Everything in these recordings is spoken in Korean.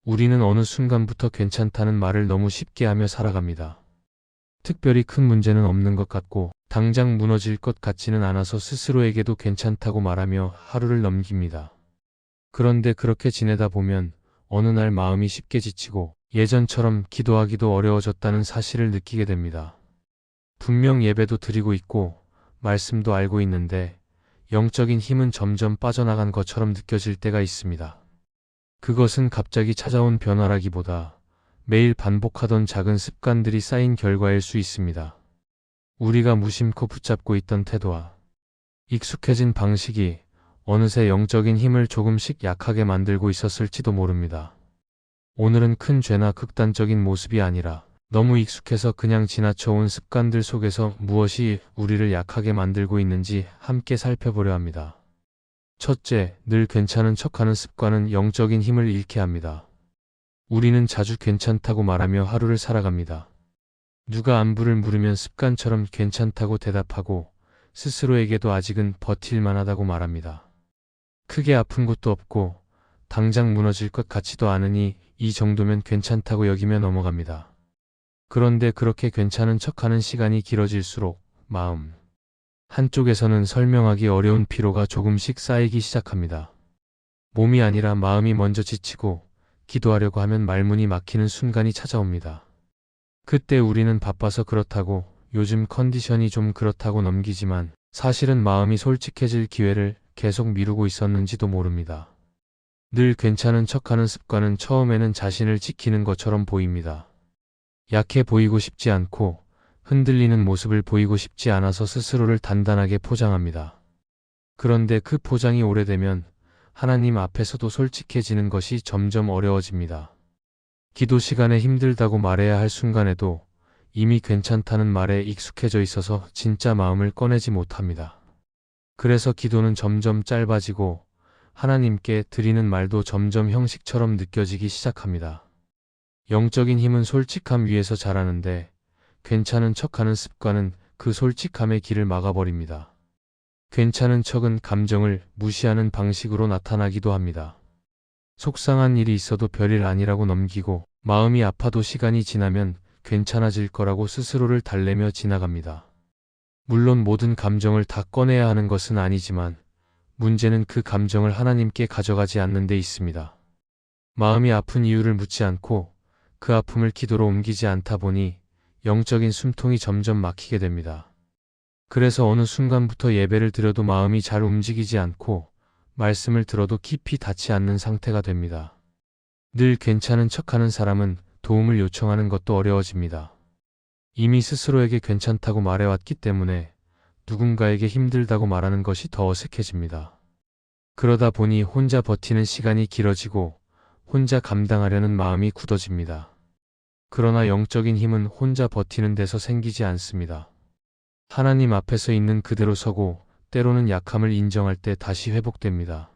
우리는 어느 순간부터 괜찮다는 말을 너무 쉽게 하며 살아갑니다. 특별히 큰 문제는 없는 것 같고 당장 무너질 것 같지는 않아서 스스로에게도 괜찮다고 말하며 하루를 넘깁니다. 그런데 그렇게 지내다 보면 어느 날 마음이 쉽게 지치고 예전처럼 기도하기도 어려워졌다는 사실을 느끼게 됩니다. 분명 예배도 드리고 있고 말씀도 알고 있는데 영적인 힘은 점점 빠져나간 것처럼 느껴질 때가 있습니다. 그것은 갑자기 찾아온 변화라기보다 매일 반복하던 작은 습관들이 쌓인 결과일 수 있습니다. 우리가 무심코 붙잡고 있던 태도와 익숙해진 방식이 어느새 영적인 힘을 조금씩 약하게 만들고 있었을지도 모릅니다. 오늘은 큰 죄나 극단적인 모습이 아니라 너무 익숙해서 그냥 지나쳐온 습관들 속에서 무엇이 우리를 약하게 만들고 있는지 함께 살펴보려 합니다. 첫째, 늘 괜찮은 척하는 습관은 영적인 힘을 잃게 합니다. 우리는 자주 괜찮다고 말하며 하루를 살아갑니다. 누가 안부를 물으면 습관처럼 괜찮다고 대답하고 스스로에게도 아직은 버틸만하다고 말합니다. 크게 아픈 곳도 없고 당장 무너질 것 같지도 않으니 이 정도면 괜찮다고 여기며 넘어갑니다. 그런데 그렇게 괜찮은 척하는 시간이 길어질수록 마음 한쪽에서는 설명하기 어려운 피로가 조금씩 쌓이기 시작합니다. 몸이 아니라 마음이 먼저 지치고 기도하려고 하면 말문이 막히는 순간이 찾아옵니다. 그때 우리는 바빠서 그렇다고 요즘 컨디션이 좀 그렇다고 넘기지만 사실은 마음이 솔직해질 기회를 계속 미루고 있었는지도 모릅니다. 늘 괜찮은 척하는 습관은 처음에는 자신을 지키는 것처럼 보입니다. 약해 보이고 싶지 않고 흔들리는 모습을 보이고 싶지 않아서 스스로를 단단하게 포장합니다. 그런데 그 포장이 오래되면 하나님 앞에서도 솔직해지는 것이 점점 어려워집니다. 기도 시간에 힘들다고 말해야 할 순간에도 이미 괜찮다는 말에 익숙해져 있어서 진짜 마음을 꺼내지 못합니다. 그래서 기도는 점점 짧아지고 하나님께 드리는 말도 점점 형식처럼 느껴지기 시작합니다. 영적인 힘은 솔직함 위에서 자라는데 괜찮은 척하는 습관은 그 솔직함의 길을 막아버립니다. 괜찮은 척은 감정을 무시하는 방식으로 나타나기도 합니다. 속상한 일이 있어도 별일 아니라고 넘기고 마음이 아파도 시간이 지나면 괜찮아질 거라고 스스로를 달래며 지나갑니다. 물론 모든 감정을 다 꺼내야 하는 것은 아니지만 문제는 그 감정을 하나님께 가져가지 않는 데 있습니다. 마음이 아픈 이유를 묻지 않고 그 아픔을 기도로 옮기지 않다 보니 영적인 숨통이 점점 막히게 됩니다. 그래서 어느 순간부터 예배를 드려도 마음이 잘 움직이지 않고 말씀을 들어도 깊이 닿지 않는 상태가 됩니다. 늘 괜찮은 척하는 사람은 도움을 요청하는 것도 어려워집니다. 이미 스스로에게 괜찮다고 말해왔기 때문에 누군가에게 힘들다고 말하는 것이 더 어색해집니다. 그러다 보니 혼자 버티는 시간이 길어지고 혼자 감당하려는 마음이 굳어집니다. 그러나 영적인 힘은 혼자 버티는 데서 생기지 않습니다. 하나님 앞에서 있는 그대로 서고 때로는 약함을 인정할 때 다시 회복됩니다.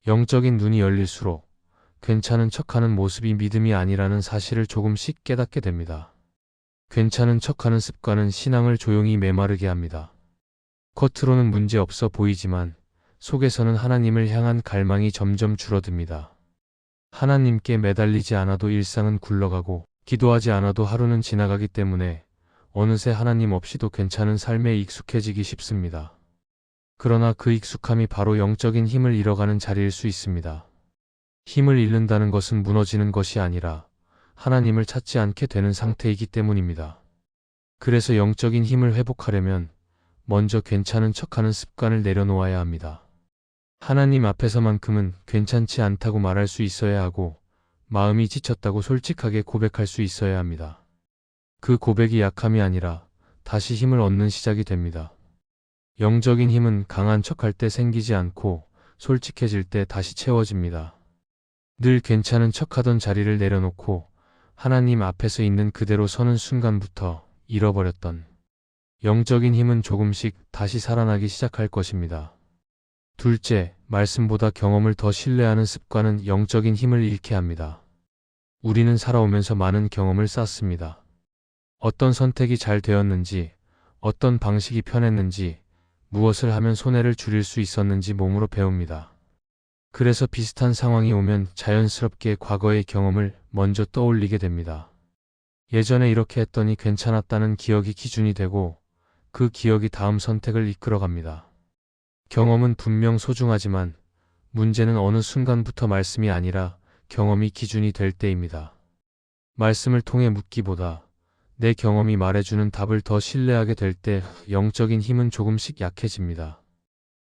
영적인 눈이 열릴수록 괜찮은 척하는 모습이 믿음이 아니라는 사실을 조금씩 깨닫게 됩니다. 괜찮은 척하는 습관은 신앙을 조용히 메마르게 합니다. 겉으로는 문제 없어 보이지만 속에서는 하나님을 향한 갈망이 점점 줄어듭니다. 하나님께 매달리지 않아도 일상은 굴러가고 기도하지 않아도 하루는 지나가기 때문에 어느새 하나님 없이도 괜찮은 삶에 익숙해지기 쉽습니다. 그러나 그 익숙함이 바로 영적인 힘을 잃어가는 자리일 수 있습니다. 힘을 잃는다는 것은 무너지는 것이 아니라 하나님을 찾지 않게 되는 상태이기 때문입니다. 그래서 영적인 힘을 회복하려면 먼저 괜찮은 척하는 습관을 내려놓아야 합니다. 하나님 앞에서만큼은 괜찮지 않다고 말할 수 있어야 하고 마음이 지쳤다고 솔직하게 고백할 수 있어야 합니다. 그 고백이 약함이 아니라 다시 힘을 얻는 시작이 됩니다. 영적인 힘은 강한 척할 때 생기지 않고 솔직해질 때 다시 채워집니다. 늘 괜찮은 척하던 자리를 내려놓고 하나님 앞에서 있는 그대로 서는 순간부터 잃어버렸던 영적인 힘은 조금씩 다시 살아나기 시작할 것입니다. 둘째, 말씀보다 경험을 더 신뢰하는 습관은 영적인 힘을 잃게 합니다. 우리는 살아오면서 많은 경험을 쌓습니다. 어떤 선택이 잘 되었는지, 어떤 방식이 편했는지, 무엇을 하면 손해를 줄일 수 있었는지 몸으로 배웁니다. 그래서 비슷한 상황이 오면 자연스럽게 과거의 경험을 먼저 떠올리게 됩니다. 예전에 이렇게 했더니 괜찮았다는 기억이 기준이 되고 그 기억이 다음 선택을 이끌어갑니다. 경험은 분명 소중하지만 문제는 어느 순간부터 말씀이 아니라 경험이 기준이 될 때입니다. 말씀을 통해 묻기보다 내 경험이 말해주는 답을 더 신뢰하게 될 때 영적인 힘은 조금씩 약해집니다.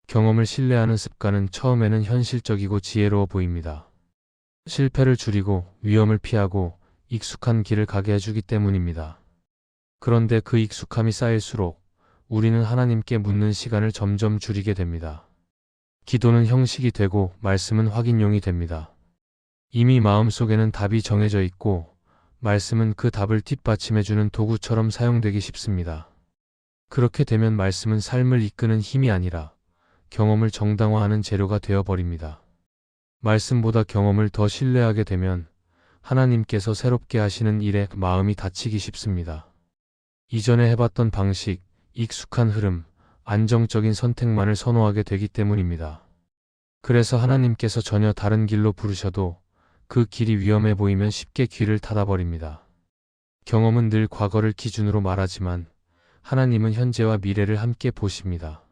경험을 신뢰하는 습관은 처음에는 현실적이고 지혜로워 보입니다. 실패를 줄이고 위험을 피하고 익숙한 길을 가게 해주기 때문입니다. 그런데 그 익숙함이 쌓일수록 우리는 하나님께 묻는 시간을 점점 줄이게 됩니다. 기도는 형식이 되고 말씀은 확인용이 됩니다. 이미 마음속에는 답이 정해져 있고 말씀은 그 답을 뒷받침해주는 도구처럼 사용되기 쉽습니다. 그렇게 되면 말씀은 삶을 이끄는 힘이 아니라 경험을 정당화하는 재료가 되어버립니다. 말씀보다 경험을 더 신뢰하게 되면 하나님께서 새롭게 하시는 일에 마음이 다치기 쉽습니다. 이전에 해봤던 방식, 익숙한 흐름, 안정적인 선택만을 선호하게 되기 때문입니다. 그래서 하나님께서 전혀 다른 길로 부르셔도 그 길이 위험해 보이면 쉽게 귀를 닫아버립니다. 경험은 늘 과거를 기준으로 말하지만 하나님은 현재와 미래를 함께 보십니다.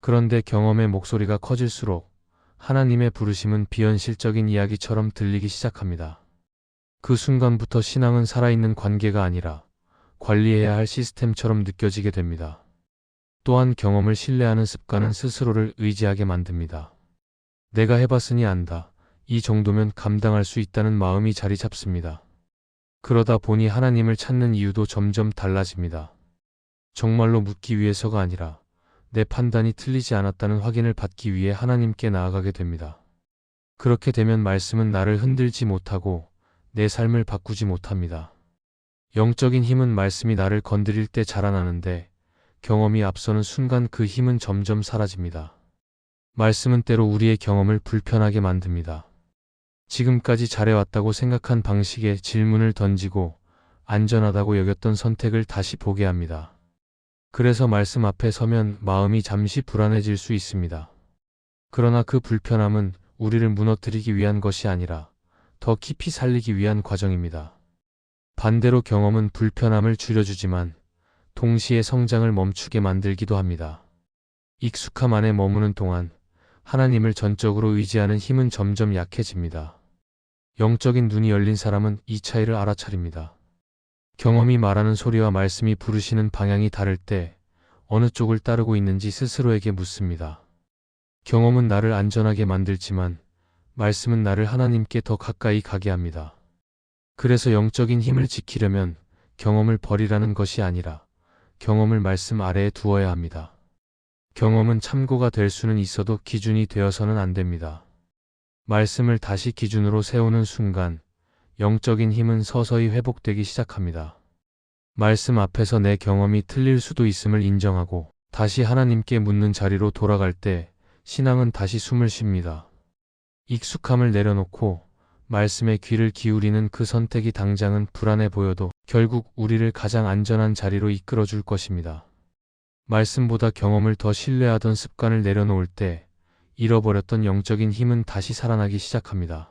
그런데 경험의 목소리가 커질수록 하나님의 부르심은 비현실적인 이야기처럼 들리기 시작합니다. 그 순간부터 신앙은 살아있는 관계가 아니라 관리해야 할 시스템처럼 느껴지게 됩니다. 또한 경험을 신뢰하는 습관은 스스로를 의지하게 만듭니다. 내가 해봤으니 안다. 이 정도면 감당할 수 있다는 마음이 자리 잡습니다. 그러다 보니 하나님을 찾는 이유도 점점 달라집니다. 정말로 묻기 위해서가 아니라 내 판단이 틀리지 않았다는 확인을 받기 위해 하나님께 나아가게 됩니다. 그렇게 되면 말씀은 나를 흔들지 못하고 내 삶을 바꾸지 못합니다. 영적인 힘은 말씀이 나를 건드릴 때 자라나는데 경험이 앞서는 순간 그 힘은 점점 사라집니다. 말씀은 때로 우리의 경험을 불편하게 만듭니다. 지금까지 잘해왔다고 생각한 방식에 질문을 던지고 안전하다고 여겼던 선택을 다시 보게 합니다. 그래서 말씀 앞에 서면 마음이 잠시 불안해질 수 있습니다. 그러나 그 불편함은 우리를 무너뜨리기 위한 것이 아니라 더 깊이 살리기 위한 과정입니다. 반대로 경험은 불편함을 줄여주지만 동시에 성장을 멈추게 만들기도 합니다. 익숙함 안에 머무는 동안 하나님을 전적으로 의지하는 힘은 점점 약해집니다. 영적인 눈이 열린 사람은 이 차이를 알아차립니다. 경험이 말하는 소리와 말씀이 부르시는 방향이 다를 때 어느 쪽을 따르고 있는지 스스로에게 묻습니다. 경험은 나를 안전하게 만들지만 말씀은 나를 하나님께 더 가까이 가게 합니다. 그래서 영적인 힘을 지키려면 경험을 버리라는 것이 아니라 경험을 말씀 아래에 두어야 합니다. 경험은 참고가 될 수는 있어도 기준이 되어서는 안 됩니다. 말씀을 다시 기준으로 세우는 순간 영적인 힘은 서서히 회복되기 시작합니다. 말씀 앞에서 내 경험이 틀릴 수도 있음을 인정하고 다시 하나님께 묻는 자리로 돌아갈 때 신앙은 다시 숨을 쉽니다. 익숙함을 내려놓고 말씀에 귀를 기울이는 그 선택이 당장은 불안해 보여도 결국 우리를 가장 안전한 자리로 이끌어 줄 것입니다. 말씀보다 경험을 더 신뢰하던 습관을 내려놓을 때 잃어버렸던 영적인 힘은 다시 살아나기 시작합니다.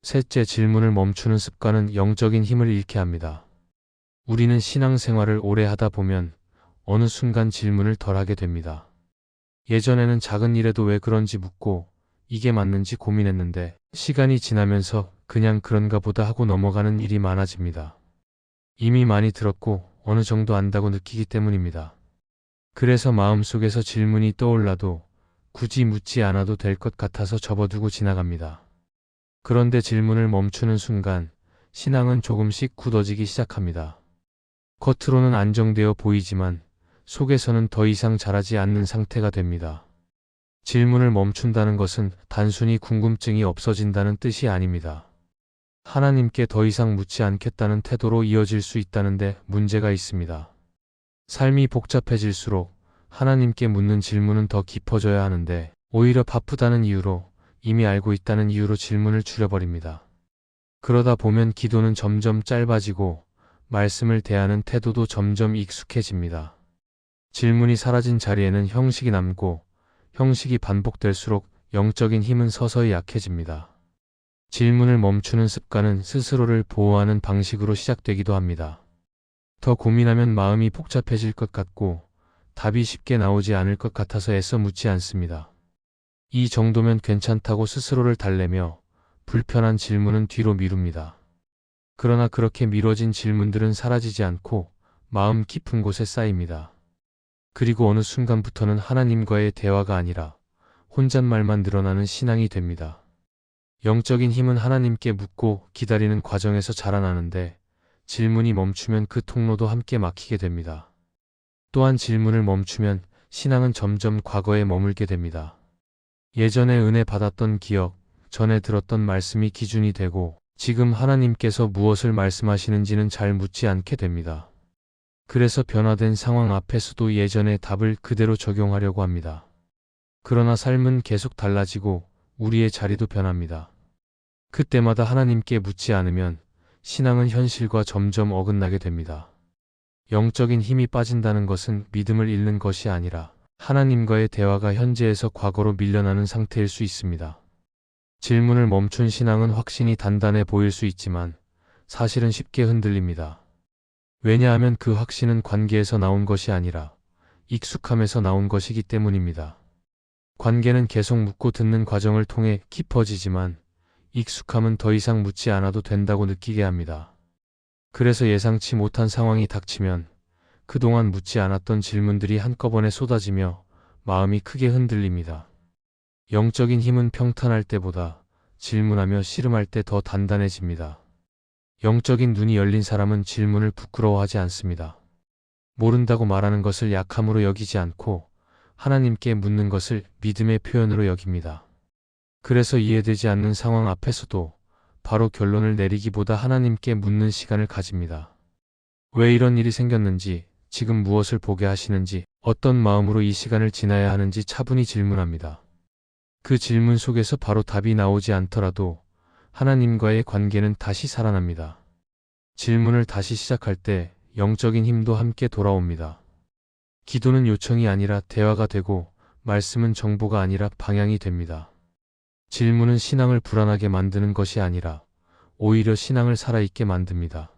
셋째, 질문을 멈추는 습관은 영적인 힘을 잃게 합니다. 우리는 신앙생활을 오래 하다 보면 어느 순간 질문을 덜 하게 됩니다. 예전에는 작은 일에도 왜 그런지 묻고 이게 맞는지 고민했는데 시간이 지나면서 그냥 그런가 보다 하고 넘어가는 일이 많아집니다. 이미 많이 들었고 어느 정도 안다고 느끼기 때문입니다. 그래서 마음속에서 질문이 떠올라도 굳이 묻지 않아도 될 것 같아서 접어두고 지나갑니다. 그런데 질문을 멈추는 순간 신앙은 조금씩 굳어지기 시작합니다. 겉으로는 안정되어 보이지만 속에서는 더 이상 자라지 않는 상태가 됩니다. 질문을 멈춘다는 것은 단순히 궁금증이 없어진다는 뜻이 아닙니다. 하나님께 더 이상 묻지 않겠다는 태도로 이어질 수 있다는데 문제가 있습니다. 삶이 복잡해질수록 하나님께 묻는 질문은 더 깊어져야 하는데 오히려 바쁘다는 이유로 이미 알고 있다는 이유로 질문을 줄여버립니다. 그러다 보면 기도는 점점 짧아지고 말씀을 대하는 태도도 점점 익숙해집니다. 질문이 사라진 자리에는 형식이 남고 형식이 반복될수록 영적인 힘은 서서히 약해집니다. 질문을 멈추는 습관은 스스로를 보호하는 방식으로 시작되기도 합니다. 더 고민하면 마음이 복잡해질 것 같고 답이 쉽게 나오지 않을 것 같아서 애써 묻지 않습니다. 이 정도면 괜찮다고 스스로를 달래며 불편한 질문은 뒤로 미룹니다. 그러나 그렇게 미뤄진 질문들은 사라지지 않고 마음 깊은 곳에 쌓입니다. 그리고 어느 순간부터는 하나님과의 대화가 아니라 혼잣말만 늘어나는 신앙이 됩니다. 영적인 힘은 하나님께 묻고 기다리는 과정에서 자라나는데 질문이 멈추면 그 통로도 함께 막히게 됩니다. 또한 질문을 멈추면 신앙은 점점 과거에 머물게 됩니다. 예전에 은혜 받았던 기억, 전에 들었던 말씀이 기준이 되고 지금 하나님께서 무엇을 말씀하시는지는 잘 묻지 않게 됩니다. 그래서 변화된 상황 앞에서도 예전의 답을 그대로 적용하려고 합니다. 그러나 삶은 계속 달라지고 우리의 자리도 변합니다. 그때마다 하나님께 묻지 않으면 신앙은 현실과 점점 어긋나게 됩니다. 영적인 힘이 빠진다는 것은 믿음을 잃는 것이 아니라 하나님과의 대화가 현재에서 과거로 밀려나는 상태일 수 있습니다. 질문을 멈춘 신앙은 확신이 단단해 보일 수 있지만 사실은 쉽게 흔들립니다. 왜냐하면 그 확신은 관계에서 나온 것이 아니라 익숙함에서 나온 것이기 때문입니다. 관계는 계속 묻고 듣는 과정을 통해 깊어지지만 익숙함은 더 이상 묻지 않아도 된다고 느끼게 합니다. 그래서 예상치 못한 상황이 닥치면 그동안 묻지 않았던 질문들이 한꺼번에 쏟아지며 마음이 크게 흔들립니다. 영적인 힘은 평탄할 때보다 질문하며 씨름할 때 더 단단해집니다. 영적인 눈이 열린 사람은 질문을 부끄러워하지 않습니다. 모른다고 말하는 것을 약함으로 여기지 않고 하나님께 묻는 것을 믿음의 표현으로 여깁니다. 그래서 이해되지 않는 상황 앞에서도 바로 결론을 내리기보다 하나님께 묻는 시간을 가집니다. 왜 이런 일이 생겼는지, 지금 무엇을 보게 하시는지, 어떤 마음으로 이 시간을 지나야 하는지 차분히 질문합니다. 그 질문 속에서 바로 답이 나오지 않더라도 하나님과의 관계는 다시 살아납니다. 질문을 다시 시작할 때 영적인 힘도 함께 돌아옵니다. 기도는 요청이 아니라 대화가 되고 말씀은 정보가 아니라 방향이 됩니다. 질문은 신앙을 불안하게 만드는 것이 아니라 오히려 신앙을 살아있게 만듭니다.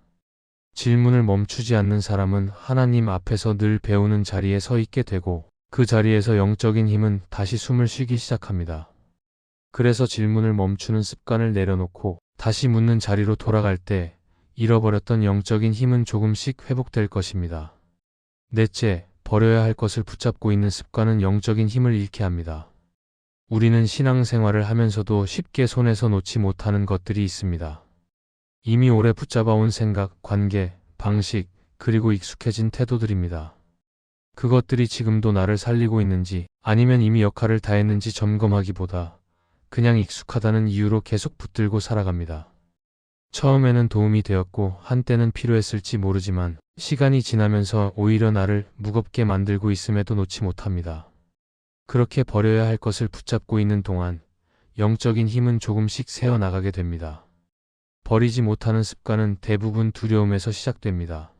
질문을 멈추지 않는 사람은 하나님 앞에서 늘 배우는 자리에 서 있게 되고 그 자리에서 영적인 힘은 다시 숨을 쉬기 시작합니다. 그래서 질문을 멈추는 습관을 내려놓고 다시 묻는 자리로 돌아갈 때 잃어버렸던 영적인 힘은 조금씩 회복될 것입니다. 넷째, 버려야 할 것을 붙잡고 있는 습관은 영적인 힘을 잃게 합니다. 우리는 신앙생활을 하면서도 쉽게 손에서 놓지 못하는 것들이 있습니다. 이미 오래 붙잡아온 생각, 관계, 방식, 그리고 익숙해진 태도들입니다. 그것들이 지금도 나를 살리고 있는지 아니면 이미 역할을 다했는지 점검하기보다 그냥 익숙하다는 이유로 계속 붙들고 살아갑니다. 처음에는 도움이 되었고 한때는 필요했을지 모르지만 시간이 지나면서 오히려 나를 무겁게 만들고 있음에도 놓지 못합니다. 그렇게 버려야 할 것을 붙잡고 있는 동안 영적인 힘은 조금씩 새어나가게 됩니다. 버리지 못하는 습관은 대부분 두려움에서 시작됩니다.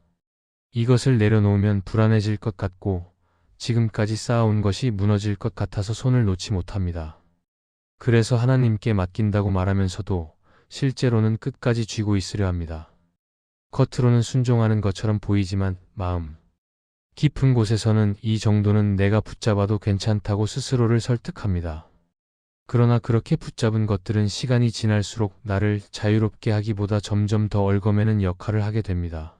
이것을 내려놓으면 불안해질 것 같고 지금까지 쌓아온 것이 무너질 것 같아서 손을 놓지 못합니다. 그래서 하나님께 맡긴다고 말하면서도 실제로는 끝까지 쥐고 있으려 합니다. 겉으로는 순종하는 것처럼 보이지만 마음 깊은 곳에서는 이 정도는 내가 붙잡아도 괜찮다고 스스로를 설득합니다. 그러나 그렇게 붙잡은 것들은 시간이 지날수록 나를 자유롭게 하기보다 점점 더 얽어매는 역할을 하게 됩니다.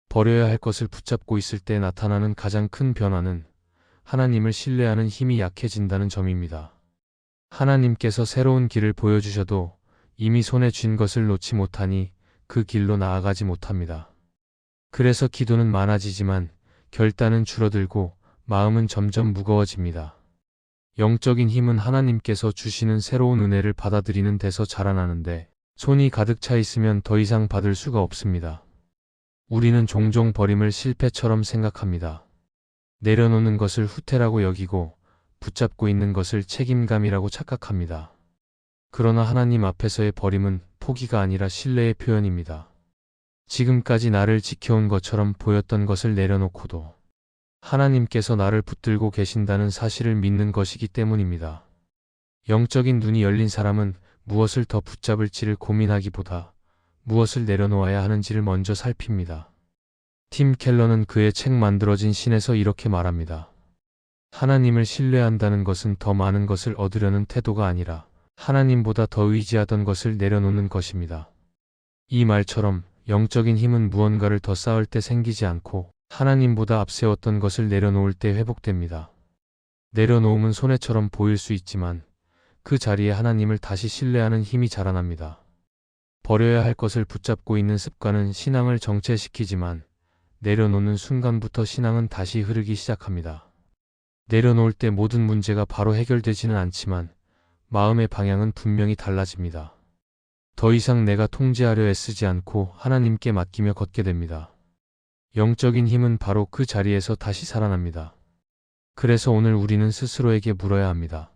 버려야 할 것을 붙잡고 있을 때 나타나는 가장 큰 변화는 하나님을 신뢰하는 힘이 약해진다는 점입니다. 하나님께서 새로운 길을 보여주셔도 이미 손에 쥔 것을 놓지 못하니 그 길로 나아가지 못합니다. 그래서 기도는 많아지지만 결단은 줄어들고 마음은 점점 무거워집니다. 영적인 힘은 하나님께서 주시는 새로운 은혜를 받아들이는 데서 자라나는데 손이 가득 차 있으면 더 이상 받을 수가 없습니다. 우리는 종종 버림을 실패처럼 생각합니다. 내려놓는 것을 후퇴라고 여기고 붙잡고 있는 것을 책임감이라고 착각합니다. 그러나 하나님 앞에서의 버림은 포기가 아니라 신뢰의 표현입니다. 지금까지 나를 지켜온 것처럼 보였던 것을 내려놓고도 하나님께서 나를 붙들고 계신다는 사실을 믿는 것이기 때문입니다. 영적인 눈이 열린 사람은 무엇을 더 붙잡을지를 고민하기보다 무엇을 내려놓아야 하는지를 먼저 살핍니다. 팀 켈러는 그의 책 만들어진 신에서 이렇게 말합니다. 하나님을 신뢰한다는 것은 더 많은 것을 얻으려는 태도가 아니라 하나님보다 더 의지하던 것을 내려놓는 것입니다. 이 말처럼 영적인 힘은 무언가를 더 쌓을 때 생기지 않고 하나님보다 앞세웠던 것을 내려놓을 때 회복됩니다. 내려놓음은 손해처럼 보일 수 있지만 그 자리에 하나님을 다시 신뢰하는 힘이 자라납니다. 버려야 할 것을 붙잡고 있는 습관은 신앙을 정체시키지만 내려놓는 순간부터 신앙은 다시 흐르기 시작합니다. 내려놓을 때 모든 문제가 바로 해결되지는 않지만 마음의 방향은 분명히 달라집니다. 더 이상 내가 통제하려 애쓰지 않고 하나님께 맡기며 걷게 됩니다. 영적인 힘은 바로 그 자리에서 다시 살아납니다. 그래서 오늘 우리는 스스로에게 물어야 합니다.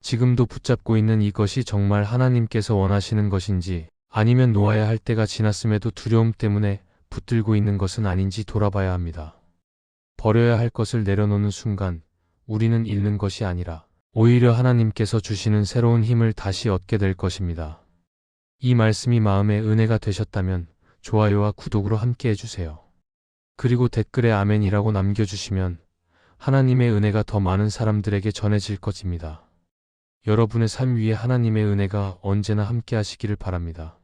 지금도 붙잡고 있는 이것이 정말 하나님께서 원하시는 것인지 아니면 놓아야 할 때가 지났음에도 두려움 때문에 붙들고 있는 것은 아닌지 돌아봐야 합니다. 버려야 할 것을 내려놓는 순간 우리는 잃는 것이 아니라 오히려 하나님께서 주시는 새로운 힘을 다시 얻게 될 것입니다. 이 말씀이 마음의 은혜가 되셨다면 좋아요와 구독으로 함께 해주세요. 그리고 댓글에 아멘이라고 남겨주시면 하나님의 은혜가 더 많은 사람들에게 전해질 것입니다. 여러분의 삶 위에 하나님의 은혜가 언제나 함께 하시기를 바랍니다.